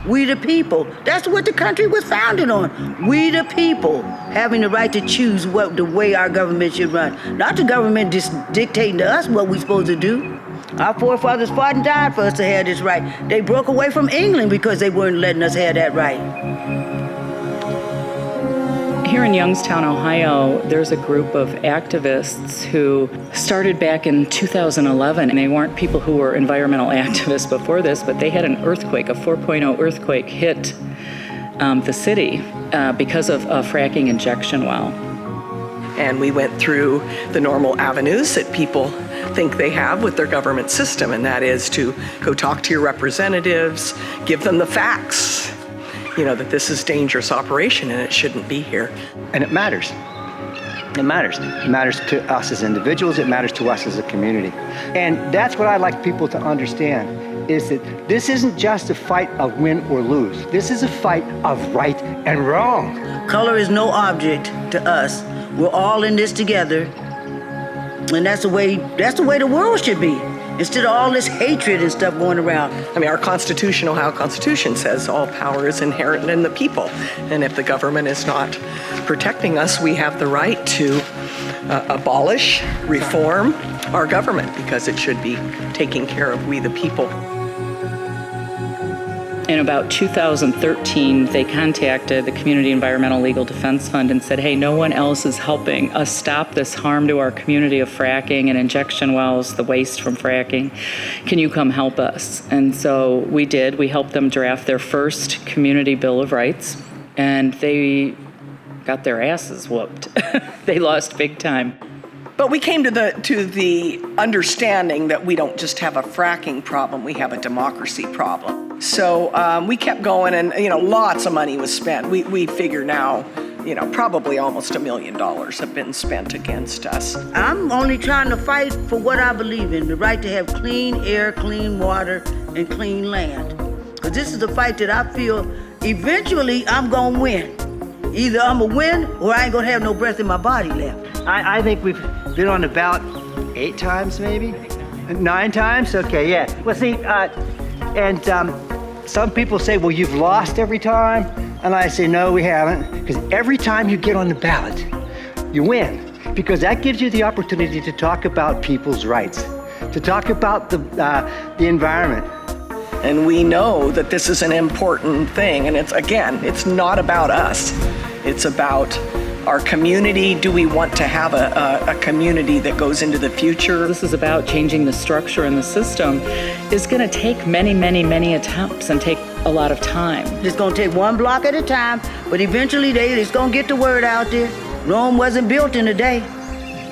We the people. That's what the country was founded on. We the people having the right to choose the way our government should run. Not the government just dictating to us what we're supposed to do. Our forefathers fought and died for us to have this right. They broke away from England because they weren't letting us have that right. Here in Youngstown, Ohio, there's a group of activists who started back in 2011, and they weren't people who were environmental activists before this, but they had an earthquake, a 4.0 earthquake hit the city because of a fracking injection well. And we went through the normal avenues that people think they have with their government system, and that is to go talk to your representatives, give them the facts, that this is a dangerous operation and it shouldn't be here. And it matters. It matters. It matters to us as individuals. It matters to us as a community. And that's what I'd like people to understand, is that this isn't just a fight of win or lose. This is a fight of right and wrong. Color is no object to us. We're all in this together. And that's the way the world should be. Instead of all this hatred and stuff going around. I mean, our Ohio Constitution says all power is inherent in the people. And if the government is not protecting us, we have the right to abolish, reform our government, because it should be taking care of we the people. In about 2013, they contacted the Community Environmental Legal Defense Fund and said, hey, no one else is helping us stop this harm to our community of fracking and injection wells, the waste from fracking. Can you come help us? And so we did. We helped them draft their first community Bill of Rights, and they got their asses whooped. They lost big time. But we came to the understanding that we don't just have a fracking problem, we have a democracy problem. So we kept going, and lots of money was spent. We figure now, probably almost $1 million have been spent against us. I'm only trying to fight for what I believe in, the right to have clean air, clean water, and clean land. Because this is a fight that I feel eventually I'm going to win. Either I'm going to win or I ain't going to have no breath in my body left. I think we've been on the ballot 8 times, maybe? 9 times? Okay, yeah. Well, see, some people say, well, you've lost every time. And I say, no, we haven't. Because every time you get on the ballot, you win. Because that gives you the opportunity to talk about people's rights, to talk about the environment. And we know that this is an important thing. And it's not about us. It's about our community. Do we want to have a community that goes into the future? This is about changing the structure and the system. It's going to take many, many, many attempts and take a lot of time. It's going to take one block at a time, but eventually it's going to get the word out there. Rome wasn't built in a day.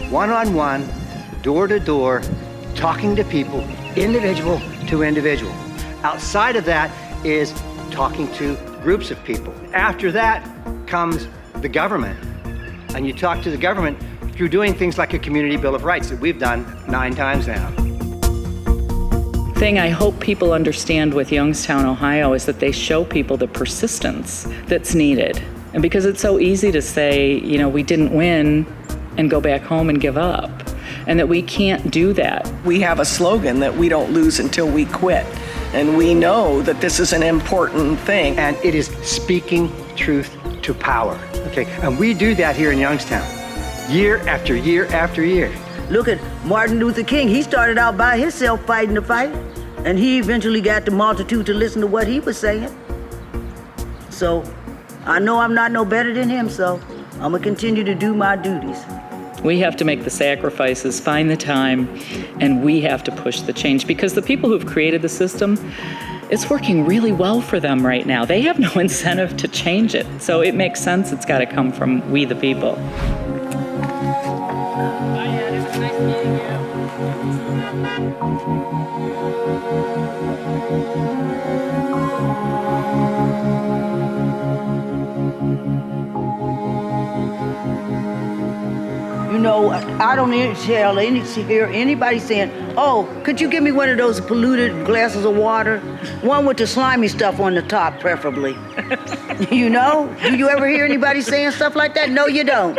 One-on-one, door-to-door, talking to people, individual to individual. Outside of that is talking to groups of people. After that comes the government. And you talk to the government through doing things like a community Bill of Rights that we've done 9 times now. The thing I hope people understand with Youngstown, Ohio, is that they show people the persistence that's needed. And because it's so easy to say, we didn't win and go back home and give up, and that we can't do that. We have a slogan that we don't lose until we quit. And we know that this is an important thing. And it is speaking truth to power. Okay, and we do that here in Youngstown, year after year after year. Look at Martin Luther King. He started out by himself fighting the fight, and he eventually got the multitude to listen to what he was saying. So I know I'm not no better than him, so I'm gonna continue to do my duties. We have to make the sacrifices, find the time, and we have to push the change, because the people who've created the system, it's working really well for them right now. They have no incentive to change it. So it makes sense it's got to come from we the people. Bye, Ed. It was nice meeting I don't hear anybody saying, oh, could you give me one of those polluted glasses of water? One with the slimy stuff on the top, preferably. Do you ever hear anybody saying stuff like that? No, you don't.